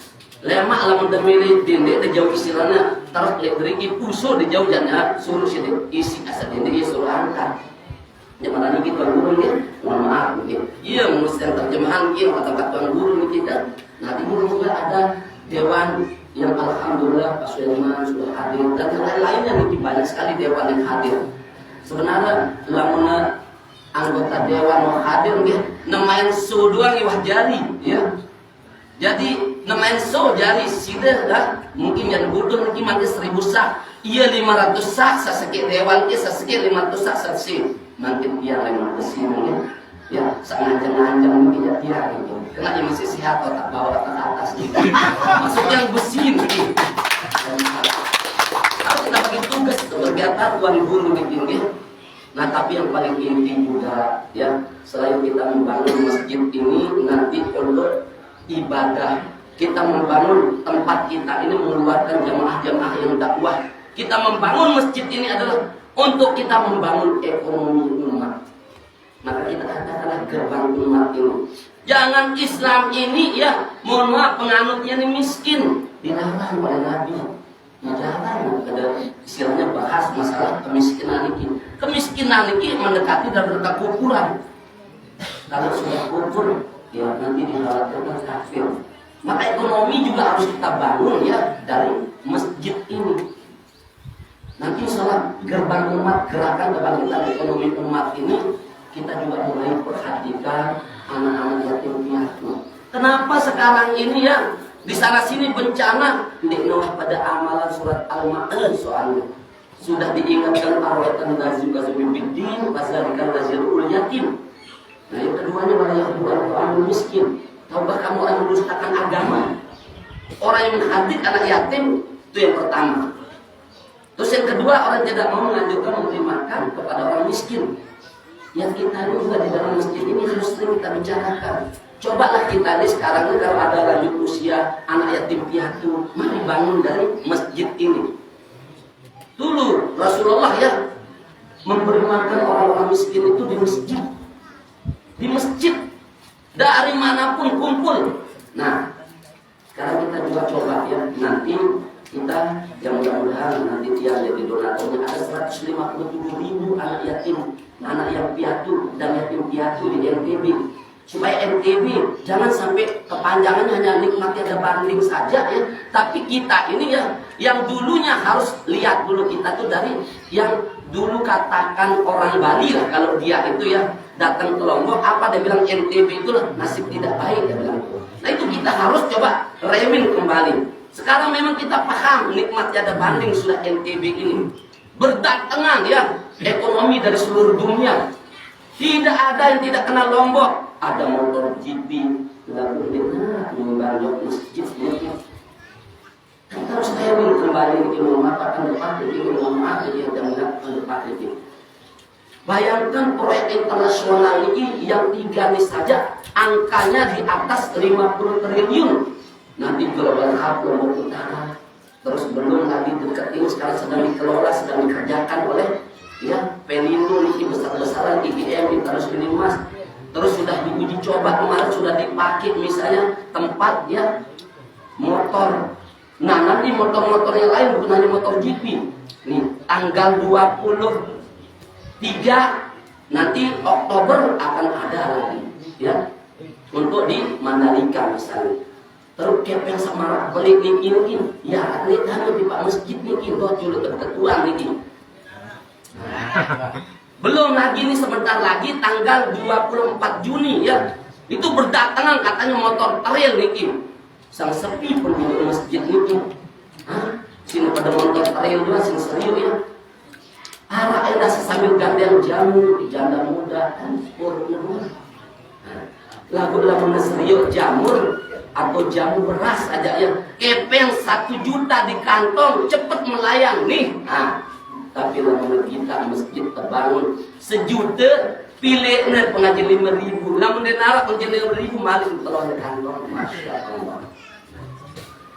lemak lah mendemili dende de jauh istilahnya terus elektriki puso de jauh jana suruh sih isi asal dende suruh angkat. Jemaah ini kita guru ni, mohon maaf ni. Iya mesti terjemahan ini kata-kata tuan guru ni kita. Nah di guru juga ada dewan yang alhamdulillah Pak Sulaiman sudah hadir dan yang lain-lainnya nih banyak sekali dewan yang hadir. Sebenarnya lamun anggota dewan mau hadir nih, nemain so doang iwah jari ya. Jadi nemain so jari sida lah mungkin yang bodoh mungkin mati 1000 sak. Iya 500 sak saseki dewan ke saseki 500 sak saseki. Mungkin dia lain besi mungkin ya sangat-sangat mungkin ya dia gitu. Kena masih sehat otak bawah otak atas gitu. Masuk yang besi gitu. Harus kita bagi tugas kegiatan tuan guru gitu. Nah tapi yang paling inti juga ya, selain kita membangun masjid ini nanti untuk ibadah, kita membangun tempat kita ini mengeluarkan jamaah-jamaah yang dakwah. Kita membangun masjid ini adalah untuk kita membangun ekonomi umat. Maka kita katakanlah gerbang umat ini. Jangan Islam ini ya, mohon maaf penganutnya ini miskin, dilarang oleh Nabi. Nah, jangan ada istilahnya bahas masalah kemiskinan ini. Kemiskinan ini mendekati dan kekufuran. Kalau sudah kufur, ya nanti dikhawatirkan kafir. Maka ekonomi juga harus kita bangun ya dari masjid ini. Nanti salah gerbang umat, gerakan kebangkitan ekonomi umat ini kita juga mulai perhatikan anak-anak yatim piatu. Kenapa sekarang ini ya di sana sini bencana di pada amalan surat Al-Ma'un soalnya sudah diingatkan arwatan gazu bimbidin pasarikan gazirul yatim. Nah yang keduanya orang miskin. Tahukah kamu orang mendustakan agama? Orang yang menghadir anak yatim itu yang pertama. Terus yang kedua orang tidak mau menganjurkan memberi makan kepada orang miskin. Yang kita ini juga di dalam masjid ini harus sering kita bicarakan. Cobalah kita ini sekarang ini kalau ada lanjut usia anak yatim piatu, mari bangun dari masjid ini. Dulu Rasulullah ya memberi makan orang-orang miskin itu di masjid. Di masjid dari manapun kumpul. Nah, sekarang kita juga coba ya nanti kita yang mudah-mudahan nanti dia jadi donaturnya ada 157.000 anak yatim, anak yang piatu dan yatim piatu di NTB. Supaya NTB jangan sampai kepanjangannya hanya nikmati ada banding saja ya, tapi kita ini ya yang dulunya harus lihat dulu kita tuh dari yang dulu katakan orang Bali lah kalau dia itu ya datang ke Lombok apa dia bilang NTB itu lah nasib tidak baik dia bilang. Nah itu kita harus coba remin kembali. Sekarang memang kita paham nikmatnya ada banding sudah NTB ini. Berdatangan ya ekonomi dari seluruh dunia. Tidak ada yang tidak kenal Lombok. Ada motor GP, lalu dia membangun masjid. Kita harus remin kembali ini memanfaatkan depan ini memanfaatkan yang tidak depan ini. Bayangkan proyek internasional ini yang 3 ini saja angkanya di atas 50 triliun. Nanti Global Hub Lombok Utara, terus belum lagi dekat ini sekarang sedang dikelola, sedang dikerjakan oleh ya Pelindo ini besar-besaran IGM terus ini Mas, terus sudah diuji coba kemarin sudah dipakai misalnya tempat ya motor. Nah nanti motor-motor yang lain bukan hanya motor GP. Nih tanggal 23 nanti Oktober akan ada lagi ya untuk di Mandalika misalnya. Terus kepeng sama beli niki ya lihat di Pak Masjid niki tuh jual ketua niki. Belum lagi nih sebentar lagi tanggal 24 Juni ya itu berdatangan katanya motor trail niki. Sang sepi penduduk masjid niki. Sini pada motor trail juga sing serius ya. Arah enak sambil gantian jamu janda muda kan lagu-lagu serius jamur atau jamu beras aja ya, kepeng 1 juta di kantong, cepet melayang nih. Nah, tapi lamun kita masjid terbangun 1 juta, pilih pengaji 5.000, lamun denara pengaji 5.000 maling telur di kantong. Masya Allah.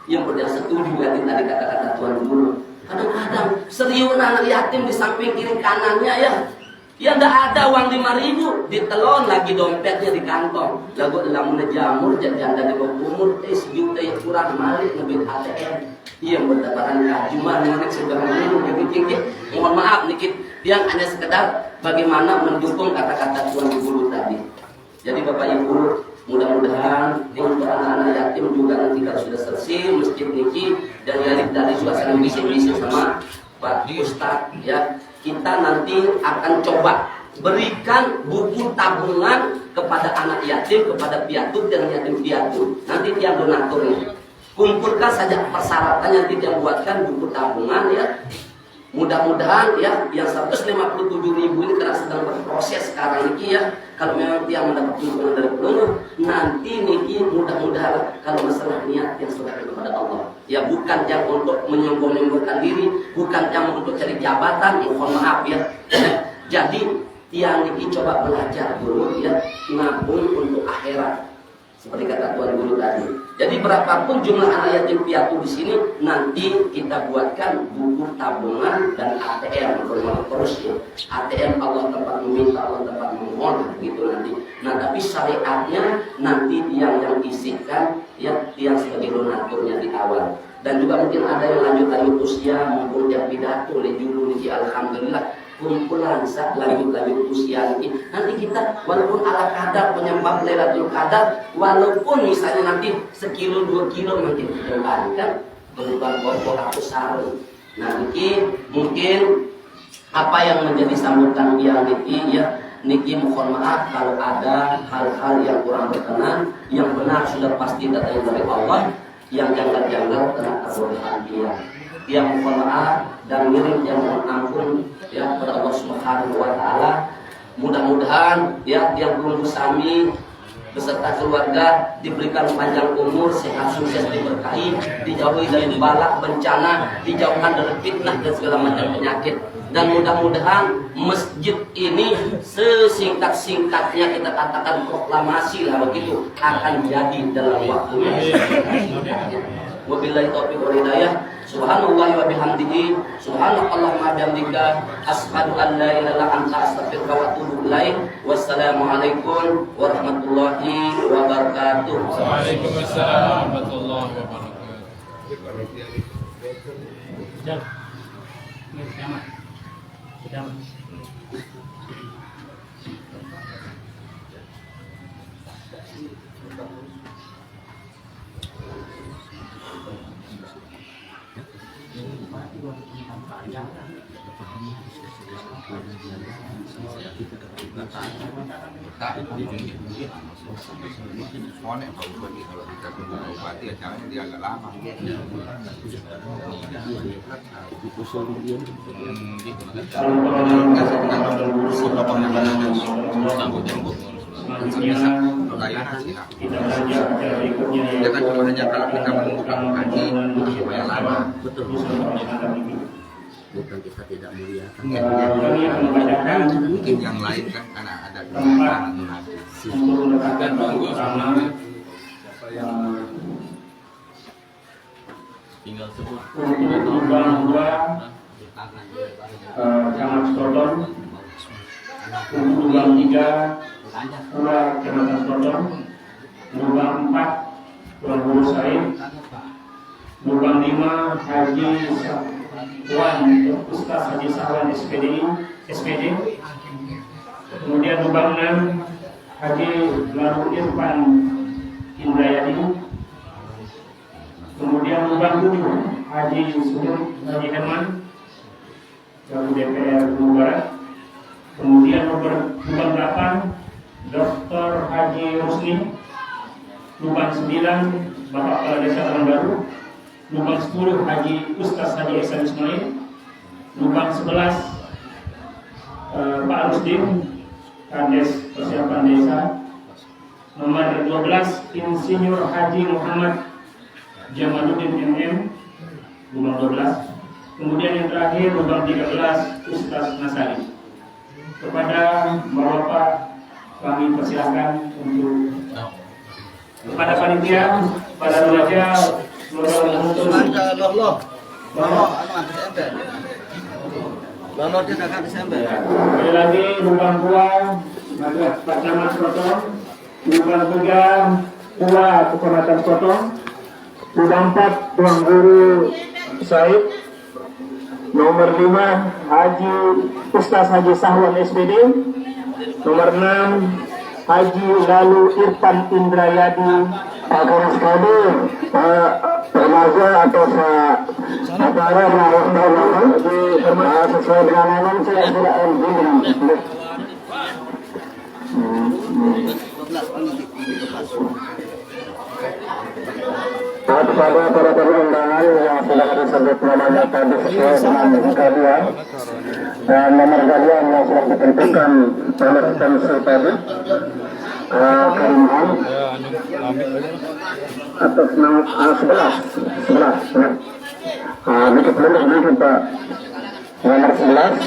Yang udah setuju kan tadi kata-kata Tuan Guru. Kadang-kadang serius anak yatim di samping kiri kanannya ya. Ya ndak ada uang 5.000, ditelon lagi dompetnya di kantong. Lagu lamun jamur janda di bawah umur 1 juta yang kurang malik ngebit ATM. Iya berdasarkan kajuman yang sekarang ini gini. Mohon maaf niki yang hanya sekedar bagaimana mendukung kata-kata Tuan Guru tadi. Jadi Bapak Ibu, mudah-mudahan untuk anak-anak yatim juga nanti kalau sudah selesai masjid niki dan dari suasana misi sama Pak Ustadz ya, kita nanti akan coba berikan buku tabungan kepada anak yatim, kepada piatu dan yatim piatu. Nanti yang donaturnya kumpulkan saja persyaratannya, tidak buatkan buku tabungan ya. Mudah-mudahan ya yang 157.000 ini karena sedang berproses sekarang ini ya. Kalau memang dia mendapat dukungan dari peluru, nanti niki mudah-mudahan kalau masalah niat yang serahkan kepada Allah. Ya bukan yang untuk menyombong-nyombongkan diri, bukan yang untuk cari jabatan, mohon maaf ya. Jadi yang niki coba belajar dulu ya, nabung untuk akhirat. Seperti kata Tuan Guru tadi. Jadi berapapun jumlah anak yatim piatu di sini, nanti kita buatkan buku tabungan dan ATM terus ya. ATM Allah tempat meminta, Allah tempat memohon gitu nanti. Nah tapi syariatnya nanti yang isikan ya yang sebagai donaturnya di awal. Dan juga mungkin ada yang lanjut usia, maupun yang pidato oleh julu ini alhamdulillah kumpulan lanjut usia ini. Nanti kita walaupun ala kadar penyembah Lailatul Qadar, walaupun misalnya nanti 1 kilo 2 kilo nanti dikembalikan berupa pokok atau sarung. Nah mungkin apa yang menjadi sambutan yang niki ya, niki mohon maaf kalau ada hal-hal yang kurang berkenan, yang benar sudah pasti datang dari Allah, yang janggal-janggal kena kebolehan dia. Yang mohon maaf dan miring yang mohon ampun ya kepada Allah Subhanahu wa taala. Mudah-mudahan ya yang belum bersami beserta keluarga diberikan panjang umur, sehat sukses, diberkahi, dijauhi dari bala bencana, dijauhkan dari fitnah dan segala macam penyakit. Dan mudah-mudahan masjid ini sesingkat-singkatnya kita katakan proklamasi lah begitu akan jadi dalam waktu yang singkat. Wabillahi taufiq wal hidayah. Subhanallah wa bihamdihi, subhanakallahumma bihamdika, asyhadu an la ilaha illa anta, astaghfiruka wa atubu ilaik. Wassalamualaikum warahmatullahi wabarakatuh. Waalaikumsalam warahmatullahi wabarakatuh. Soalnya kalau kita tunggu bupati acaranya dia agak lama. Dia kan cuma hanya kalau kita menentukan bupati supaya lama. Betul. Bukan kita tidak muliakan. Mungkin yang lain kan karena ada kegiatan nanti. Kita tunggu sama Tinggal sebut. untuk lubang 2 Camat Stoton, untuk lubang 3 Pura Kecamatan Stoton, lubang 4 Tuan Guru Said, lubang 5 Haji Wan Ustaz Haji Sahwan SPD, kemudian lubang 6 Haji Lalu Irfan Indrayani, kemudian lubang 7 Haji Yusuf Haji Herman dari DPR Barat, kemudian lubang 8 Dr. Haji Rusni, lubang 9 Bapak Kepala Desa Taman Baru, lubang 10 Haji Ustaz Haji Ihsan Ismail, lubang 11 Pak Rusdim Kades Persiapan Desa, Nomor 12 Insinyur Haji Muhammad Jamaluddin MM, lubang 12. Kemudian yang terakhir lubang 13 Ustaz Nasari. Kepada Bapak kami persilahkan untuk kepada panitia, pada raja, sekali lagi lubang 2 Pak Camat Sotong, lubang 3 Tua Kecamatan Sotong, lubang 4 Tuan Guru Said, nomor 5 Haji Ustaz Haji Sahwan SPD, nomor 6 Haji Lalu Irfan Indrayadi. Akan sekali remaja atau saudara sesuai dengan nama saya tidak kepada para undangan yang sudah disebut namanya tadi sesuai dengan kalian dan nomor kalian yang sudah ditentukan oleh pensil tadi Karimhan atas nama 11 dikit dulu nanti Pak nomor 11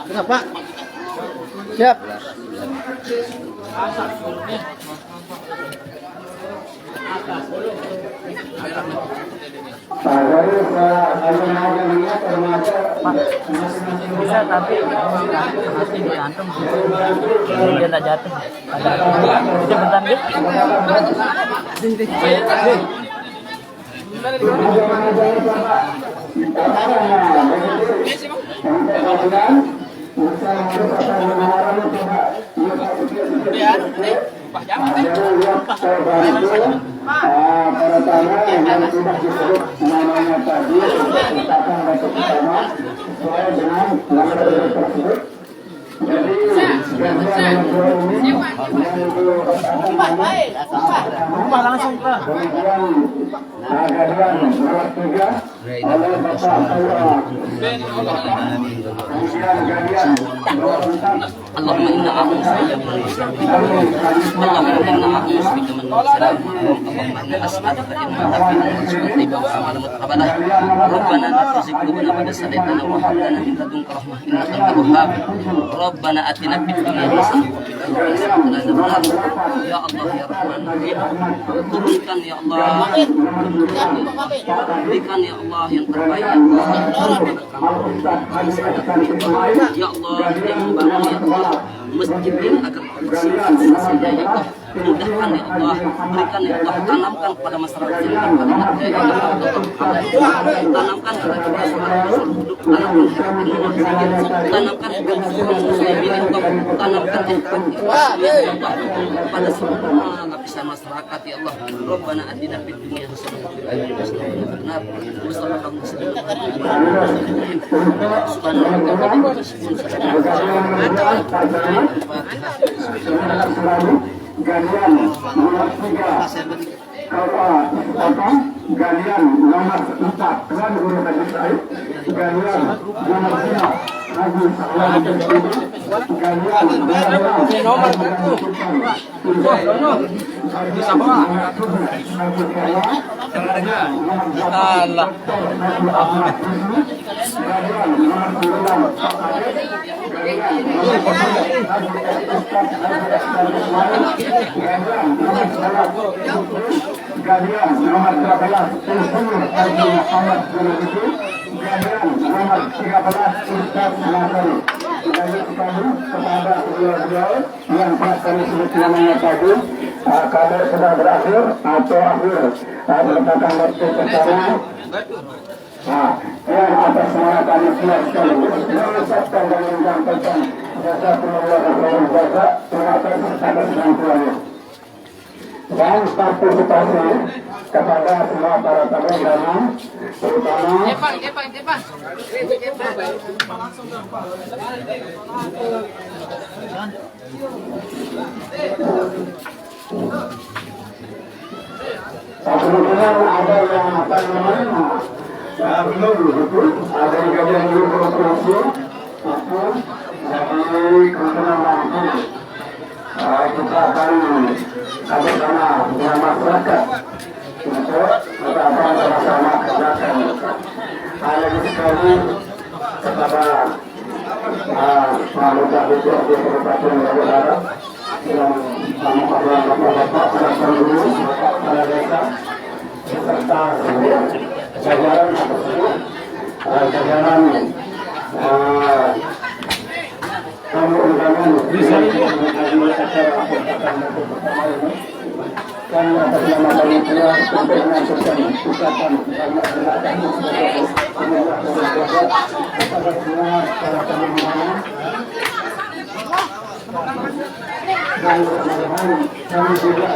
Kenapa? Siap. Bisa tapi nanti diantum jadi dia tak jatuh. Bisa bentar deh. Langsung ke Allahumma inna a'udzu bika min Rabbana la tuzigh qulubana ba'da idh hadaytana wa hab lana min ladunka rahmah innaka antal wahhab. Rabbana atina fid dunya hasanah wa fil akhirati hasanah. Ya Allah ya Rahman turunkan ya Allah, berikan ya Allah yang terbaik ya Allah. Ya Allah yang membangun ya Allah masjid ini agar saja ya Allah, mudahkan ya Allah, berikan ya Allah, tanamkan pada masyarakat ini pada ya Allah, tanamkan pada kita sebagai hidup, tanamkan pada semua lapisan masyarakat ya Allah. Rabbana atina fid dunya hasanah wa fil akhirati hasanah Galian nomor 3 Galian nomor 4 Tuan Guru Haji Said, Galian nomor 5 Haji Sahwan Galian nomor 13 Insinyur Haji Muhammad Jamaluddin, Galian nomor 13 Ustaz Nasari. Dari kami kepada beliau yang telah kami sebut namanya tadi, kabar sudah berakhir atau akhir merupakan waktu pertama. Yang atas nama kami siap sekaligus mengucapkan dan menyampaikan jazakumullah khairan jazaa. Terima kasih atas bantuannya dan partisipasi kepada semua para tamu undangan, terutama kemungkinan ada yang akan menerima belum betul ada yang gabungan guru konstruksi kita akan kerjasama dengan masyarakat untuk beberapa bersama kerjakan hal ini sekali kepada anggota DPRD Kabupaten Bogor yang merupakan bapak-bapak dan penduduk pada desa serta jajaran tamu undangan bisa menghadiri acara dan atas nama panitia untuk menyampaikan ucapan selamat datang kepada semua para tamu-tamu dan mudah-mudahan kami juga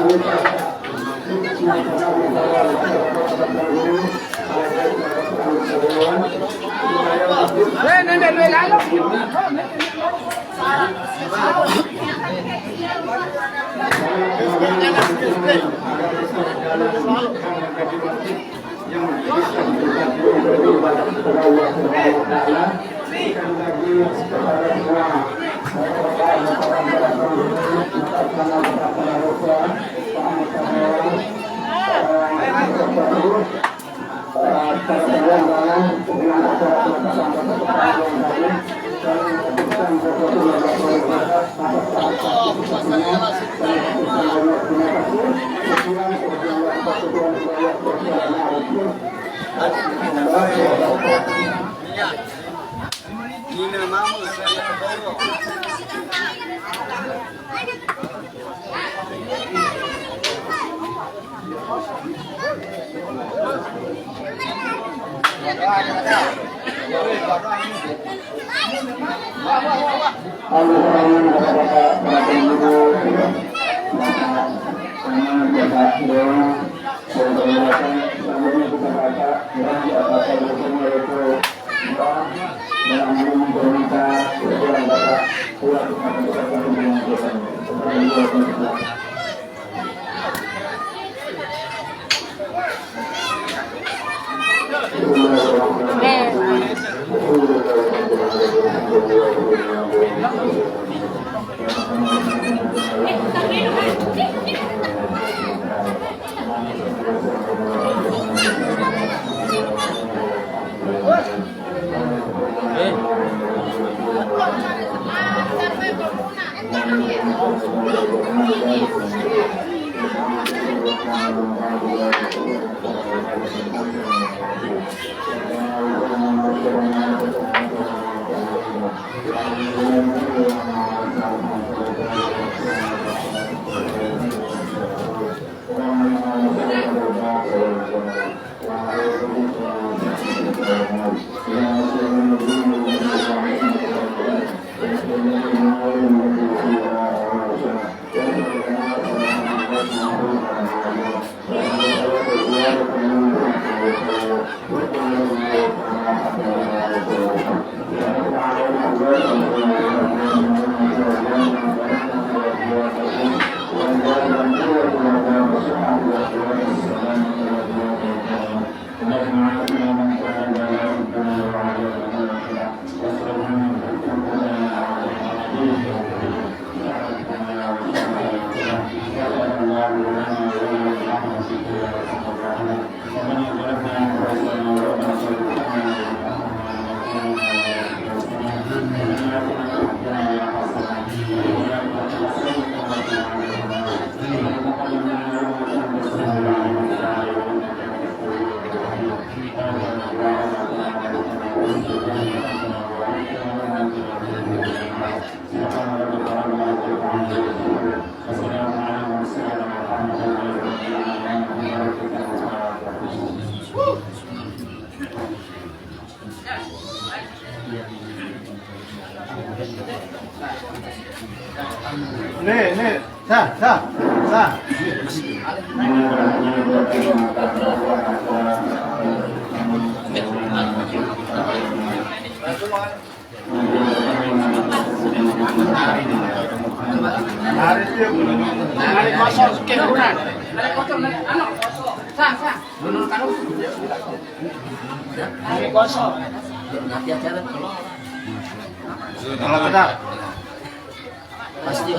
Pasti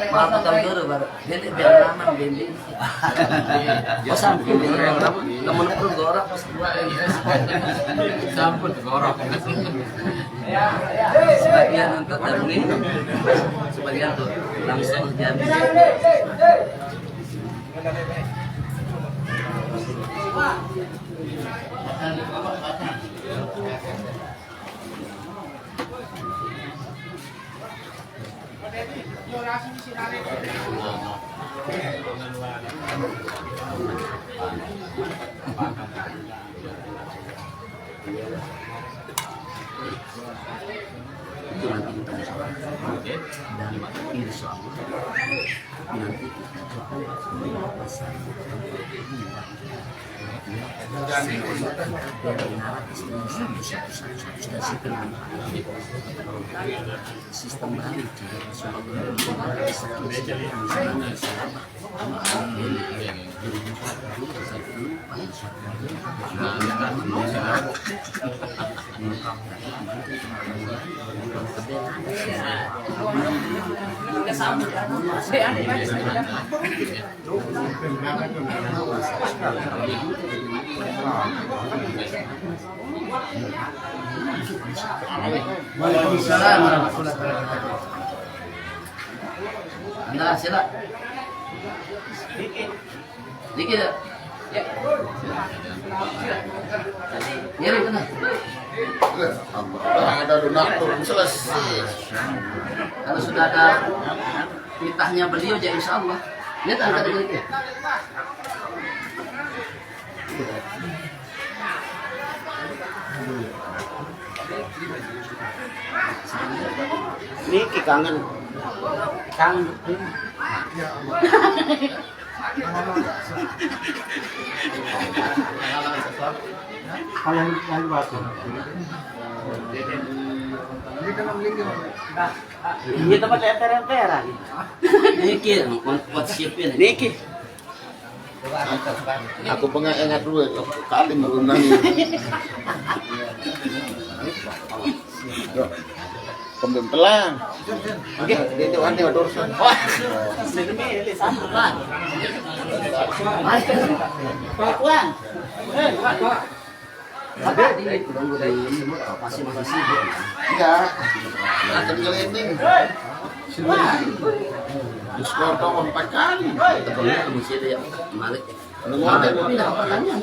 maaf potong dulu baru jadi biar aman bimbing bosan bimbing temen perlu gorok pas dua Sampun gorok. sebagian untuk teruni sebagian untuk langsung jadi itu nanti kita musyawarahkan dan insya Allah nanti kita coba pasar sistem baru Waalaikumsalam warahmatullahi wabarakatuh. Anda sila. Dikit. Ya. Nyeri benar. Ada donatur selesai. Kalau sudah ada titahnya beliau jadi insya Allah. Lihat angkat dikit. Niki kangen. Ini tempat emper-emperan. Niki, buat siapin. Niki. Aku pengen dulu kali mengundangi. Pembelan. Oke, itu aneh urusan. Masih sibuk. Iya. Akan gelending. Diskon 4 kali. Ketemu mesti ada yang Malik. Pindah pertanyaan.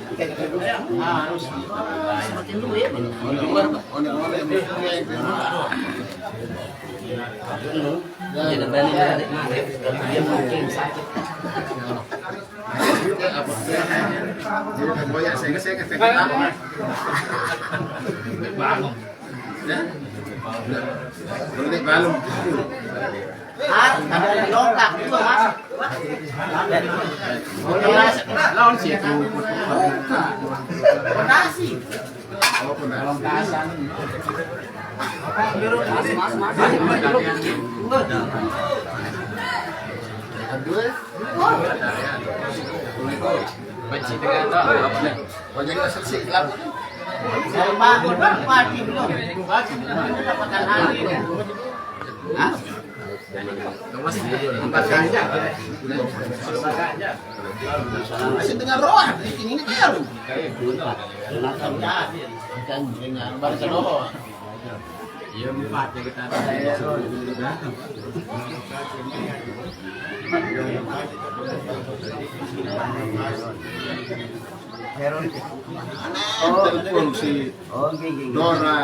Semakin dulu ya. Jadi balik Malik. Dia mungkin sakit. Ada longkak itu mas. Lawan sih itu. Fondasi. Saya bangun pagi belum. Dapatkan hari. Hah? Masih dengan roh, ini baru. Kan dengan Barcelona. Iya, 4 ya kita. Telepon si Dora.